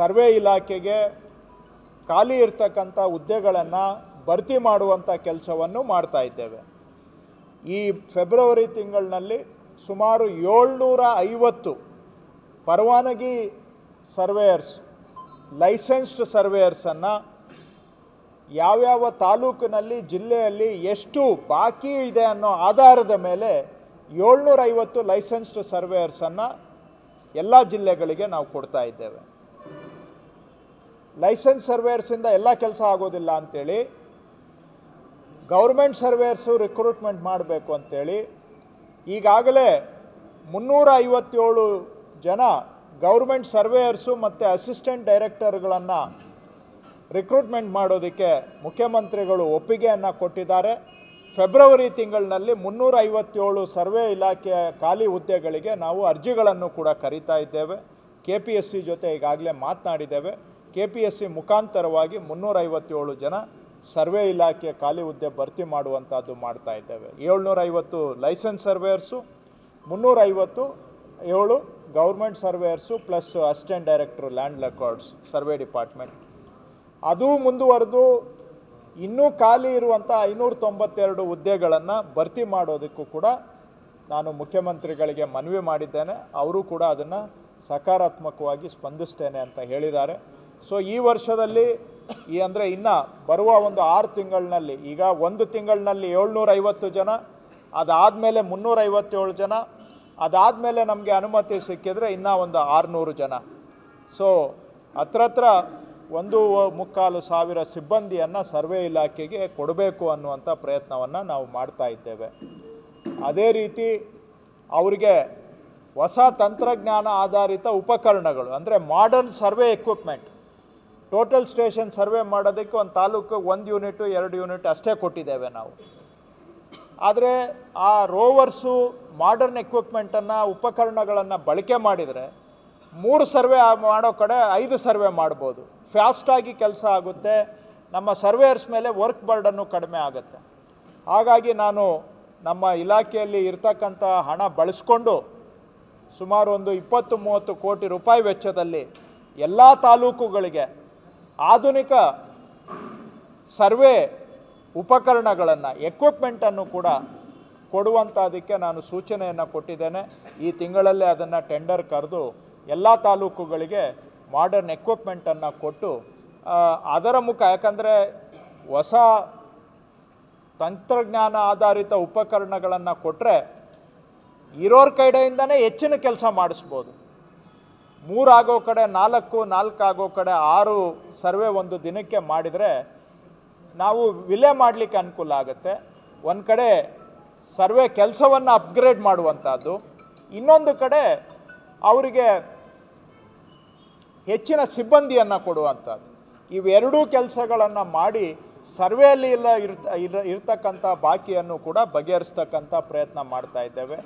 Survey ಇಲಾಖೆಗೆ ಖಾಲಿ ಇರತಕ್ಕಂಥ ಹುದ್ದೆಗಳನ್ನು ಭರ್ತಿ ಮಾಡುವಂಥ ಕೆಲಸವನ್ನು ಮಾಡ್ತಾ ಇದ್ದೇವೆ. ಈ ಫೆಬ್ರವರಿ ತಿಂಗಳಿನಲ್ಲಿ ಸುಮಾರು 750 ಪರವಾನಗಿ ಸರ್ವೇಯರ್ಸ್, ಲೈಸೆನ್ಸ್ಡ್ ಸರ್ವೇಯರ್ಸನ್ನು ಯಾವ್ಯಾವ ತಾಲೂಕಿನಲ್ಲಿ ಜಿಲ್ಲೆಯಲ್ಲಿ ಎಷ್ಟು ಬಾಕಿ ಇದೆ ಅನ್ನೋ ಆಧಾರದ ಮೇಲೆ 750 ಲೈಸೆನ್ಸ್ಡ್ ಸರ್ವೇಯರ್ಸನ್ನು ಎಲ್ಲ ಜಿಲ್ಲೆಗಳಿಗೆ ನಾವು ಕೊಡ್ತಾ ಇದ್ದೇವೆ. ಲೈಸೆನ್ಸ್ ಸರ್ವೇಯರ್ಸಿಂದ ಎಲ್ಲ ಕೆಲಸ ಆಗೋದಿಲ್ಲ ಅಂಥೇಳಿ ಗೌರ್ಮೆಂಟ್ ಸರ್ವೇಯರ್ಸು ರಿಕ್ರೂಟ್ಮೆಂಟ್ ಮಾಡಬೇಕು ಅಂಥೇಳಿ ಈಗಾಗಲೇ 357 ಜನ ಗೌರ್ಮೆಂಟ್ ಸರ್ವೇಯರ್ಸು ಮತ್ತು ಅಸಿಸ್ಟೆಂಟ್ ಡೈರೆಕ್ಟರ್ಗಳನ್ನು ರಿಕ್ರೂಟ್ಮೆಂಟ್ ಮಾಡೋದಕ್ಕೆ ಮುಖ್ಯಮಂತ್ರಿಗಳು ಒಪ್ಪಿಗೆಯನ್ನು ಕೊಟ್ಟಿದ್ದಾರೆ. ಫೆಬ್ರವರಿ ತಿಂಗಳಿನಲ್ಲಿ 357 ಸರ್ವೆ ಇಲಾಖೆಯ ಖಾಲಿ ಹುದ್ದೆಗಳಿಗೆ ನಾವು ಅರ್ಜಿಗಳನ್ನು ಕೂಡ ಕರೀತಾ ಇದ್ದೇವೆ. KPSC ಜೊತೆ ಈಗಾಗಲೇ ಮಾತನಾಡಿದ್ದೇವೆ. KPSC ಮುಖಾಂತರವಾಗಿ 357 ಜನ ಸರ್ವೆ ಇಲಾಖೆಯ ಖಾಲಿ ಹುದ್ದೆ ಭರ್ತಿ ಮಾಡುವಂಥದ್ದು ಮಾಡ್ತಾ ಇದ್ದೇವೆ. 750 license surveyors, 357 government surveyors plus assistant director land records survey department. ಅದು ಮುಂದುವರೆದು ಇನ್ನೂ ಖಾಲಿ ಇರುವಂಥ 592 ಹುದ್ದೆಗಳನ್ನು ಭರ್ತಿ ಮಾಡೋದಕ್ಕೂ ಕೂಡ ನಾನು ಮುಖ್ಯಮಂತ್ರಿಗಳಿಗೆ ಮನವಿ ಮಾಡಿದ್ದೇನೆ. ಅವರು ಕೂಡ ಅದನ್ನು ಸಕಾರಾತ್ಮಕವಾಗಿ ಸ್ಪಂದಿಸ್ತೇನೆ ಅಂತ ಹೇಳಿದ್ದಾರೆ. ಸೊ ಈ ವರ್ಷದಲ್ಲಿ ಅಂದರೆ ಇನ್ನು ಬರುವ ಒಂದು 6 ತಿಂಗಳಿನಲ್ಲಿ, ಈಗ ಒಂದು ತಿಂಗಳಿನಲ್ಲಿ 750 ಜನ, ಅದಾದಮೇಲೆ 357 ಜನ, ಅದಾದಮೇಲೆ ನಮಗೆ ಅನುಮತಿ ಸಿಕ್ಕಿದ್ರೆ ಇನ್ನೂ ಒಂದು 600 ಜನ. ಸೊ ಹತ್ರ 1.25 ಸಿಬ್ಬಂದಿಯನ್ನು ಸರ್ವೆ ಇಲಾಖೆಗೆ ಕೊಡಬೇಕು ಅನ್ನುವಂಥ ಪ್ರಯತ್ನವನ್ನು ನಾವು ಮಾಡ್ತಾ ಇದ್ದೇವೆ. ಅದೇ ರೀತಿ ಅವರಿಗೆ ಹೊಸ ತಂತ್ರಜ್ಞಾನ ಆಧಾರಿತ ಉಪಕರಣಗಳು ಅಂದರೆ modern survey equipment, total station survey ಮಾಡೋದಕ್ಕೆ ಒಂದು ತಾಲೂಕು 1 ಯೂನಿಟು 2 ಯೂನಿಟ್ ಅಷ್ಟೇ ಕೊಟ್ಟಿದ್ದೇವೆ ನಾವು. ಆದರೆ ಆ ರೋವರ್ಸು ಮಾಡರ್ನ್ ಎಕ್ವಿಪ್ಮೆಂಟನ್ನು ಉಪಕರಣಗಳನ್ನು ಬಳಕೆ ಮಾಡಿದರೆ 3 ಸರ್ವೆ ಮಾಡೋ ಕಡೆ 5 ಸರ್ವೆ ಮಾಡ್ಬೋದು. ಫಾಸ್ಟಾಗಿ ಕೆಲಸ ಆಗುತ್ತೆ. ನಮ್ಮ ಸರ್ವೇಯರ್ಸ್ ಮೇಲೆ ವರ್ಕ್ ಬರ್ಡನ್ನು ಕಡಿಮೆ ಆಗುತ್ತೆ. ಹಾಗಾಗಿ ನಾನು ನಮ್ಮ ಇಲಾಖೆಯಲ್ಲಿ ಇರ್ತಕ್ಕಂಥ ಹಣ ಬಳಸ್ಕೊಂಡು ಸುಮಾರು ಒಂದು 20-30 ಕೋಟಿ ರೂಪಾಯಿ ವೆಚ್ಚದಲ್ಲಿ ಎಲ್ಲ ತಾಲೂಕುಗಳಿಗೆ ಆಧುನಿಕ ಸರ್ವೆ ಉಪಕರಣಗಳನ್ನು, ಎಕ್ವಿಪ್ಮೆಂಟನ್ನು ಕೂಡ ಕೊಡುವಂಥದ್ದಕ್ಕೆ ನಾನು ಸೂಚನೆಯನ್ನು ಕೊಟ್ಟಿದ್ದೇನೆ. ಈ ತಿಂಗಳಲ್ಲೇ ಅದನ್ನು ಟೆಂಡರ್ ಕರೆದು ಎಲ್ಲ ತಾಲೂಕುಗಳಿಗೆ ಮಾಡರ್ನ್ ಎಕ್ವಿಪ್ಮೆಂಟನ್ನು ಕೊಟ್ಟು ಅದರ ಯಾಕಂದರೆ ಹೊಸ ತಂತ್ರಜ್ಞಾನ ಆಧಾರಿತ ಉಪಕರಣಗಳನ್ನು ಕೊಟ್ಟರೆ ಇರೋರ ಕಡೆಯಿಂದನೇ ಹೆಚ್ಚಿನ ಕೆಲಸ ಮಾಡಿಸ್ಬೋದು. 3 ಆಗೋ ಕಡೆ 4 ಆಗೋ ಕಡೆ 6 ಸರ್ವೆ ಒಂದು ದಿನಕ್ಕೆ ಮಾಡಿದರೆ ನಾವು ವಿಲೆ ಮಾಡಲಿಕ್ಕೆ ಅನುಕೂಲ ಆಗುತ್ತೆ. ಒಂದು ಕಡೆ ಸರ್ವೆ ಕೆಲಸವನ್ನು ಅಪ್ಗ್ರೇಡ್ ಮಾಡುವಂಥದ್ದು, ಇನ್ನೊಂದು ಕಡೆ ಅವರಿಗೆ ಹೆಚ್ಚಿನ ಸಿಬ್ಬಂದಿಯನ್ನು ಕೊಡುವಂಥದ್ದು. ಇವೆರಡೂ ಕೆಲಸಗಳನ್ನು ಮಾಡಿ ಸರ್ವೆಯಲ್ಲಿ ಇರ್ತಕ್ಕಂಥ ಬಾಕಿಯನ್ನು ಕೂಡ ಬಗೆಹರಿಸ್ತಕ್ಕಂಥ ಪ್ರಯತ್ನ ಮಾಡ್ತಾ ಇದ್ದೇವೆ.